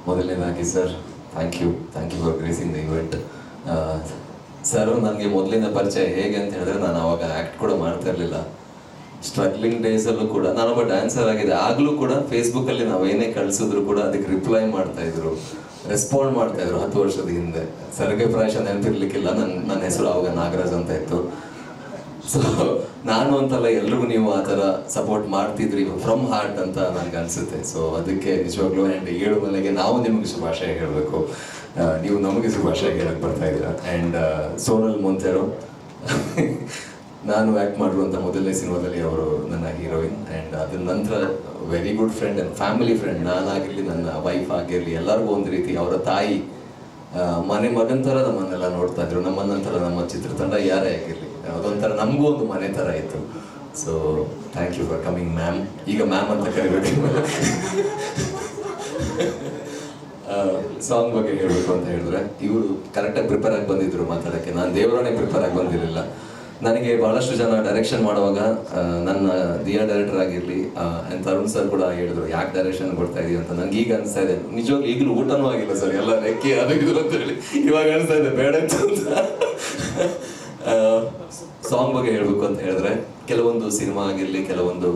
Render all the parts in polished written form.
ಮೊದಲನೇದಾಗಿ sir thank you for gracing the event. Sir ನನಗೆ ಮೊದಲಿನ ಪರಿಚಯ ಹೇಗೆ ಅಂತ ಹೇಳಿದ್ರೆ, ನಾನು ಅವಾಗ ಆ್ಯಕ್ಟ್ ಕೂಡ ಮಾಡ್ತಾ ಇರಲಿಲ್ಲ. ಸ್ಟ್ರಗ್ಲಿಂಗ್ ಡೇಸಲ್ಲೂ ಕೂಡ ನಾನೊಬ್ಬ ಡ್ಯಾನ್ಸರ್ ಆಗಿದೆ. ಆಗಲೂ ಕೂಡ ಫೇಸ್ಬುಕ್ಕಲ್ಲಿ ನಾವು ಏನೇ ಕಳಿಸಿದ್ರು ಕೂಡ ಅದಕ್ಕೆ ರಿಪ್ಲೈ ಮಾಡ್ತಾಯಿದ್ರು, ರೆಸ್ಪಾಂಡ್ ಮಾಡ್ತಾಯಿದ್ರು. 10 ವರ್ಷದ ಹಿಂದೆ ಸರ್ಗೆ ಪ್ರಾಯಶಃ ನೆನಪಿರ್ಲಿಕ್ಕಿಲ್ಲ, ನನ್ನ ಹೆಸರು ಅವಾಗ ನಾಗರಾಜ್ ಅಂತ ಇತ್ತು. ಸೊ ನಾನು ಅಂತಲ್ಲ, ಎಲ್ರಿಗೂ ನೀವು ಆ ಥರ ಸಪೋರ್ಟ್ ಮಾಡ್ತಿದ್ರಿ ಫ್ರಮ್ ಹಾರ್ಟ್ ಅಂತ ನನಗೆ ಅನಿಸುತ್ತೆ. ಸೊ ಅದಕ್ಕೆ ನಿಜವಾಗ್ಲೂ ಆ್ಯಂಡ್ 7 ಮನೆಗೆ ನಾವು ನಿಮಗೆ ಶುಭಾಶಯ ಹೇಳಬೇಕು, ನೀವು ನಮಗೆ ಶುಭಾಶಯ ಹೇಳಕ್ಕೆ ಬರ್ತಾ ಇದ್ದೀರಾ. ಆ್ಯಂಡ್ ಸೋನಲ್ ಮೊಂತೆರೋ ನಾನು ಆ್ಯಕ್ಟ್ ಮಾಡಿರುವಂಥ ಮೊದಲನೇ ಸಿನಿಮಾದಲ್ಲಿ ಅವರು ನನ್ನ ಹೀರೋಯಿನ್. ಆ್ಯಂಡ್ ಅದ್ರ ನಂತರ very good friend and family friend. ನಾನಾಗಿರಲಿ, ನನ್ನ ವೈಫ್ ಆಗಿರಲಿ, ಎಲ್ಲರಿಗೂ ಒಂದು ರೀತಿ ಅವರ ತಾಯಿ ಮನೆ ಮಗನ ಥರ ನಮ್ಮನ್ನೆಲ್ಲ ನೋಡ್ತಾ ಇದ್ರು. ನಮ್ಮ ನಂತರ ನಮ್ಮ ಚಿತ್ರತಂಡ ಯಾರೇ ಆಗಿರಲಿ, ಅದೊಂಥರ ನಮಗೂ ಒಂದು ಮನೆ ಥರ ಇತ್ತು. So thank you for coming ma'am. ಈಗ ಮ್ಯಾಮ್ ಅಂತ ಕರಿಬೇಕು. ಸಾಂಗ್ ಬಗ್ಗೆ ಹೇಳಬೇಕು ಅಂತ ಹೇಳಿದ್ರೆ, ಇವರು ಕರೆಕ್ಟಾಗಿ ಪ್ರಿಪೇರ್ ಆಗಿ ಬಂದಿದ್ರು ಮಾತಾಡೋಕ್ಕೆ. ನಾನು ದೇವರಾಣೆ ಪ್ರಿಪೇರ್ ಆಗಿ ಬಂದಿರಲಿಲ್ಲ. ನನಗೆ ಭಾಳಷ್ಟು ಜನ ಡೈರೆಕ್ಷನ್ ಮಾಡುವಾಗ ನನ್ನ ದಿಯಾ ಡೈರೆಕ್ಟರ್ ಆಗಿರಲಿ ಆ್ಯಂಡ್ ತರುಣ್ ಸರ್ ಕೂಡ ಹೇಳಿದ್ರು, ಯಾಕೆ ಡೈರೆಕ್ಷನ್ ಕೊಡ್ತಾ ಇದೀವಿ ಅಂತ. ನನಗೆ ಈಗ ಅನಿಸ್ತಾ ಇದೆ, ನಿಜವಾಗ್ಲೂ ಈಗಲೂ ಊಟನೂ ಆಗಿಲ್ಲ ಸರ್, ಎಲ್ಲ ರೆಕ್ಕೆ ಅದಾಗಿದ್ರು ಅಂತ ಹೇಳಿ ಇವಾಗ ಅನಿಸ್ತಾ ಇದೆ ಬೇಡ ಅಂತ. ಸಾಂಗ್ ಬಗ್ಗೆ ಹೇಳಬೇಕು ಅಂತ ಹೇಳಿದ್ರೆ, ಕೆಲವೊಂದು ಸಿನಿಮಾ ಆಗಿರಲಿ, ಕೆಲವೊಂದು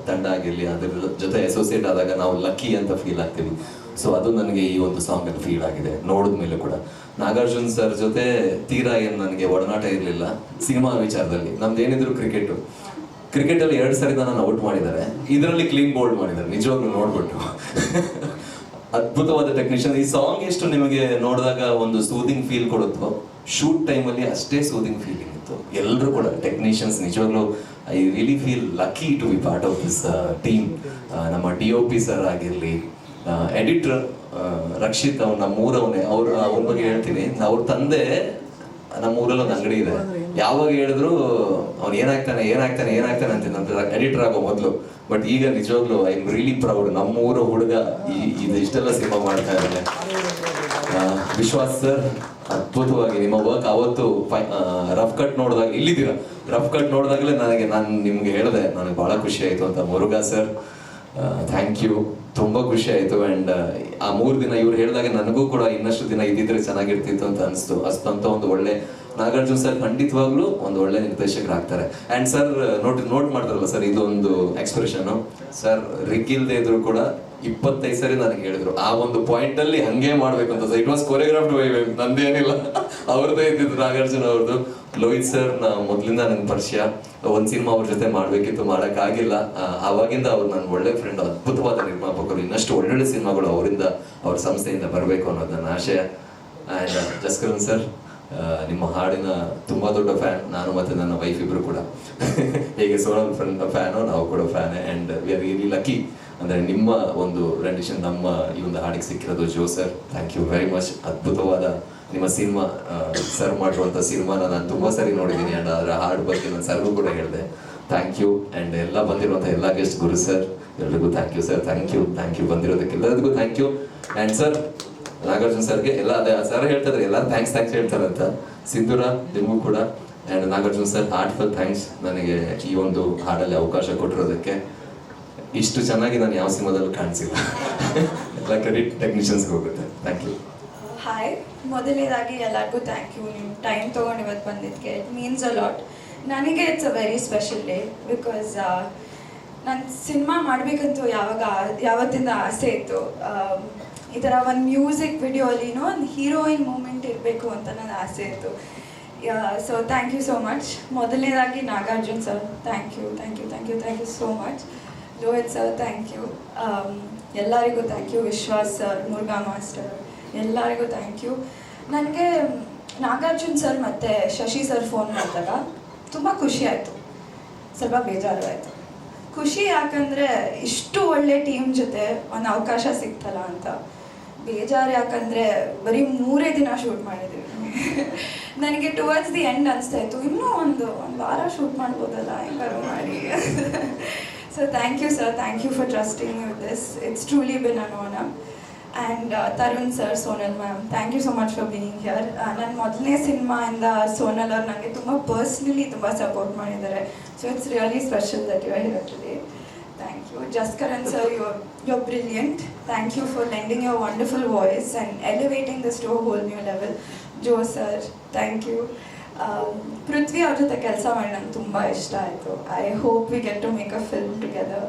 ತಂಡ ಆಗಿರಲಿ, ಅದ್ರ ಜೊತೆ ಅಸೋಸಿಯೇಟ್ ಆದಾಗ ನಾವು ಲಕ್ಕಿ ಅಂತ ಫೀಲ್ ಆಗ್ತೀವಿ. ಸೊ ಅದು ನನಗೆ ಈ ಒಂದು ಸಾಂಗಲ್ಲಿ ಫೀಲ್ ಆಗಿದೆ. ನೋಡಿದ ಮೇಲೆ ಕೂಡ ನಾಗಾರ್ಜುನ್ ಸರ್ ಜೊತೆ ತೀರಾ ಏನು ನನಗೆ ಒಡನಾಟ ಇರಲಿಲ್ಲ ಸಿನಿಮಾ ವಿಚಾರದಲ್ಲಿ. ನಮ್ದು ಏನಿದ್ರು ಕ್ರಿಕೆಟಲ್ಲಿ 2 ಸರಿ ನಾನು ಔಟ್ ಮಾಡಿದ್ದಾರೆ, ಇದರಲ್ಲಿ ಕ್ಲೀನ್ ಬೋಲ್ಡ್ ಮಾಡಿದ್ದಾರೆ. ನಿಜವಾಗ್ಲೂ ನೋಡ್ಬಿಟ್ಟು ಅದ್ಭುತವಾದ ಟೆಕ್ನಿಷಿಯನ್. ಈ ಸಾಂಗ್ ಎಷ್ಟು ನಿಮಗೆ ನೋಡಿದಾಗ ಒಂದು ಸೂದಿಂಗ್ ಫೀಲ್ ಕೊಡುತ್ತೋ, ಶೂಟ್ ಟೈಮಲ್ಲಿ ಅಷ್ಟೇ ಸೂದಿಂಗ್ ಫೀಲಿಂಗ್ ಇತ್ತು. ಎಲ್ಲರೂ ಕೂಡ ಟೆಕ್ನಿಷಿಯನ್ಸ್ ನಿಜವಾಗ್ಲೂ I really feel lucky to be part of this team. ನಮ್ಮ DOP ಸರ್ ಆಗಿರಲಿ, ಎಡಿಟರ್ ರಕ್ಷಿತ್, ಅವ್ನು ನಮ್ಮೂರವನೇ. ಅವ್ರ ಬಗ್ಗೆ ಹೇಳ್ತೀನಿ. ಅವ್ರ ತಂದೆ ನಮ್ಮೂರಲ್ಲಿ ಒಂದು ಅಂಗಡಿ ಇದೆ. ಯಾವಾಗ ಹೇಳಿದ್ರು ಅವ್ನು ಏನಾಗ್ತಾನೆ ಅಂತ ನಂತರ ಎಡಿಟರ್ ಆಗೋ ಮೊದಲು. ಬಟ್ ಈಗ ನಿಜವಾಗ್ಲೂ ಐ ಆಮ್ ರಿಯಲಿ ಪ್ರೌಡ್, ನಮ್ಮೂರ ಹುಡುಗ ಇದು ಇಷ್ಟೆಲ್ಲ ಸಿನಿಮಾ ಮಾಡ್ತಾ ಇದ್ದಾನೆ. ವಿಶ್ವಾಸ್ ಸರ್, ಅದ್ಭುತವಾಗಿ ನಿಮ್ಮ ವರ್ಕ್. ಅವತ್ತು ರಫ್ ಕಟ್ ನೋಡಿದಾಗ, ಇಲ್ಲಿದ್ದೀರಾ, ರಫ್ ಕಟ್ ನೋಡಿದಾಗಲೇ ನಾನು ನಿಮ್ಗೆ ಹೇಳಿದೆ ನನಗೆ ಭಾಳ ಖುಷಿ ಆಯಿತು ಅಂತ. ಮುರುಘಾ ಸರ್, ಥ್ಯಾಂಕ್ ಯು, ತುಂಬ ಖುಷಿ ಆಯಿತು. ಆ್ಯಂಡ್ ಆ 3 ದಿನ ಇವ್ರು ಹೇಳಿದಾಗ ನನಗೂ ಕೂಡ ಇನ್ನಷ್ಟು ದಿನ ಇದ್ದಿದ್ರೆ ಚೆನ್ನಾಗಿರ್ತಿತ್ತು ಅಂತ ಅನಿಸ್ತು. ಅಷ್ಟಂತ ಒಂದು ಒಳ್ಳೆ ನಾಗಾರ್ಜುನ್ ಸರ್ ಖಂಡಿತವಾಗ್ಲೂ ಒಂದು ಒಳ್ಳೆ ನಿರ್ದೇಶಕರಾಗ್ತಾರೆ. ಆ್ಯಂಡ್ ಸರ್ ನೋಟ್ ಮಾಡ್ತಾರಲ್ಲ ಸರ್, ಇದೊಂದು ಎಕ್ಸ್ಪ್ರೆಷನು ಸರ್, ರಿಗ್ಗಿಲ್ದೇ ಇದ್ರು ಕೂಡ 25 ಸರಿ ನನಗೆ ಹೇಳಿದ್ರು ಆ ಒಂದು ಪಾಯಿಂಟ್ ಅಲ್ಲಿ ಹಂಗೆ ಮಾಡ್ಬೇಕು ಅಂತ. ಇಟ್ ವಾಸ್ ಕೊರಿಯೋಗ್ರಾಫ್ಡ್ ಬೈ ನಂದೇನಿಲ್ಲ, ಅವ್ರದ್ದೇ ಇದ್ದಿದ್ದು, ನಾಗಾರ್ಜುನ್ ಅವ್ರದ್ದು. ಲೋಹಿತ್ ಸರ್ ಮೊದಲಿಂದ ನನಗೆ ಪರಿಚಯ. ಒಂದು ಸಿನಿಮಾ ಅವ್ರ ಜೊತೆ ಮಾಡಬೇಕಿತ್ತು, ಮಾಡೋಕ್ಕಾಗಿಲ್ಲ. ಆವಾಗಿಂದ ಅವ್ರು ನನ್ನ ಒಳ್ಳೆ ಫ್ರೆಂಡ್, ಅದ್ಭುತವಾದ ನಿರ್ಮಾಪಕರು. ಇನ್ನಷ್ಟು ಒಳ್ಳೊಳ್ಳೆ ಸಿನಿಮಾಗಳು ಅವರಿಂದ, ಅವ್ರ ಸಂಸ್ಥೆಯಿಂದ ಬರಬೇಕು ಅನ್ನೋದು ನನ್ನ ಆಶಯ. ಆ್ಯಂಡ್ ಜಸ್ಕರನ್ ಸರ್, ನಿಮ್ಮ ಹಾಡಿನ ತುಂಬ ದೊಡ್ಡ ಫ್ಯಾನ್ ನಾನು ಮತ್ತು ನನ್ನ ವೈಫ್ ಇಬ್ಬರು ಕೂಡ. ಹೇಗೆ ಸೋನಲ್ ಫ್ಯಾನು, ನಾವು ಕೂಡ fan. And we are really lucky ಅಂದರೆ ನಿಮ್ಮ ಒಂದು ರೆಂಡಿಷನ್ ನಮ್ಮ ಈ ಒಂದು ಹಾಡಿಗೆ ಸಿಕ್ಕಿರೋದು. Jo sir, thank you very much. ಅದ್ಭುತವಾದ ನಿಮ್ಮ ಸಿನಿಮಾ, ಸರ್ ಮಾಡಿರುವಂಥ ಸಿನಿಮಾನ ನಾನು ತುಂಬ ಸರಿ ನೋಡಿದ್ದೀನಿ. ಆ್ಯಂಡ್ ಅದರ ಹಾಡು ಬಗ್ಗೆ ನಾನು ಸರ್ಗೂ ಕೂಡ ಹೇಳಿದೆ. Thank you. ಆ್ಯಂಡ್ ಎಲ್ಲ ಬಂದಿರುವಂಥ ಎಲ್ಲ ಗೆಸ್ಟ್, ಗುರು ಸರ್, ಎಲ್ರಿಗೂ thank you sir. Thank you ಬಂದಿರೋದಕ್ಕೆ ಎಲ್ಲರಿಗೂ thank you. And sir, Nagarjun ಸರ್ಗೆ ಎಲ್ಲ ಅದೇ ಸರ್ ಹೇಳ್ತಿದ್ರೆ ಎಲ್ಲ ಥ್ಯಾಂಕ್ಸ್ ಹೇಳ್ತಾರೆ ಅಂತ. ಸಿಂಧೂರ ನಿಮಗೂ ಕೂಡ. And Nagarjun sir, heartful thanks ನನಗೆ ಈ ಒಂದು ಹಾಡಲ್ಲಿ ಅವಕಾಶ ಕೊಟ್ಟಿರೋದಕ್ಕೆ. ಇಷ್ಟು ಚೆನ್ನಾಗಿ ನಾನು ಯಾವ ಸಿನಿಮಾದಲ್ಲೂ ಕಾಣಿಸಿಲ್ಲ. ಎಲ್ಲ ಕ್ರೆಡಿಟ್ ಟೆಕ್ನಿಷಿಯನ್ಸ್ಗೆ ಹೋಗುತ್ತೆ. Thank you. ಹಾಯ್, ಮೊದಲನೇದಾಗಿ ಎಲ್ಲರಿಗೂ ಥ್ಯಾಂಕ್ ಯು. ನೀವು ಟೈಮ್ ತೊಗೊಂಡು ಇವತ್ತು ಬಂದಿದ್ದಕ್ಕೆ ಇಟ್ ಮೀನ್ಸ್ ಅ ಲಾಟ್. ನನಗೆ it's a very special day because ನಾನು ಸಿನಿಮಾ ಮಾಡಬೇಕಂತೂ ಯಾವತ್ತಿಂದ ಆಸೆ ಇತ್ತು. ಈ ಥರ ಒಂದು ಮ್ಯೂಸಿಕ್ ವಿಡಿಯೋಲಿನೋ ಒಂದು ಹೀರೋಯಿನ್ ಮೂಮೆಂಟ್ ಇರಬೇಕು ಅಂತ ನನ್ನ ಆಸೆ ಇತ್ತು. So thank you so much. ಮೊದಲನೇದಾಗಿ Nagarjun sir, thank you so much. Lohit sir, thank you. ಎಲ್ಲರಿಗೂ thank you. Vishwas sir, Murugha master, ಎಲ್ಲರಿಗೂ ಥ್ಯಾಂಕ್ ಯು. ನನಗೆ ನಾಗಾರ್ಜುನ್ ಸರ್ ಮತ್ತು ಶಶಿ ಸರ್ ಫೋನ್ ಮಾಡಿದಾಗ ತುಂಬ ಖುಷಿ ಆಯಿತು, ಸ್ವಲ್ಪ ಬೇಜಾರು ಆಯಿತು. ಖುಷಿ ಯಾಕಂದರೆ ಇಷ್ಟು ಒಳ್ಳೆ ಟೀಮ್ ಜೊತೆ ಒಂದು ಅವಕಾಶ ಸಿಗ್ತಲ್ಲ ಅಂತ. ಬೇಜಾರು ಯಾಕಂದರೆ ಬರೀ 3 ದಿನ ಶೂಟ್ ಮಾಡಿದ್ದೀವಿ. ನನಗೆ ಟುವರ್ಡ್ಸ್ ದಿ ಎಂಡ್ ಅನಿಸ್ತಾ ಇತ್ತು, ಇನ್ನೂ ಒಂದು ವಾರ ಶೂಟ್ ಮಾಡ್ಬೋದಲ್ಲ, ಹೆಂಗಾರು ಮಾಡಿ. So thank you sir, thank you for trusting with this. It's truly been an honour. And Tarun sir, Sonal ma'am, thank you so much for being here. ನನ್ನ ಮೊದಲನೇ ಸಿನಿಮಾಯಿಂದ ಸೋನಲ್ ಅವ್ರು ನನಗೆ ತುಂಬ ಪರ್ಸ್ನಲಿ ತುಂಬ ಸಪೋರ್ಟ್ ಮಾಡಿದ್ದಾರೆ. So it's really special that you are here today. Thank you. you. Jaskaran sir, you're brilliant. Thank you for lending your wonderful voice and elevating this to a whole new level. Joe sir, thank you. Prithvi ಅವ್ರ ಜೊತೆ ಕೆಲಸ ಮಾಡಿ ನಂಗೆ ತುಂಬ ಇಷ್ಟ ಆಯಿತು. I hope we get to make a film together.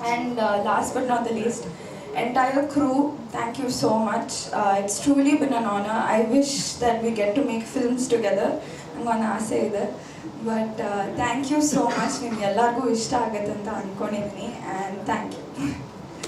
And last but not the least, entire crew, thank you so much. It's truly been an honor. I wish that we get to make films together. ನಂಗೊಂದು ಆಸೆ ಇದೆ. But thank you so much. ನಿಮ್ಗೆ ಎಲ್ಲರಿಗೂ ಇಷ್ಟ ಆಗುತ್ತೆ ಅಂತ ಅಂದ್ಕೊಂಡಿದ್ದೀನಿ. And thank you.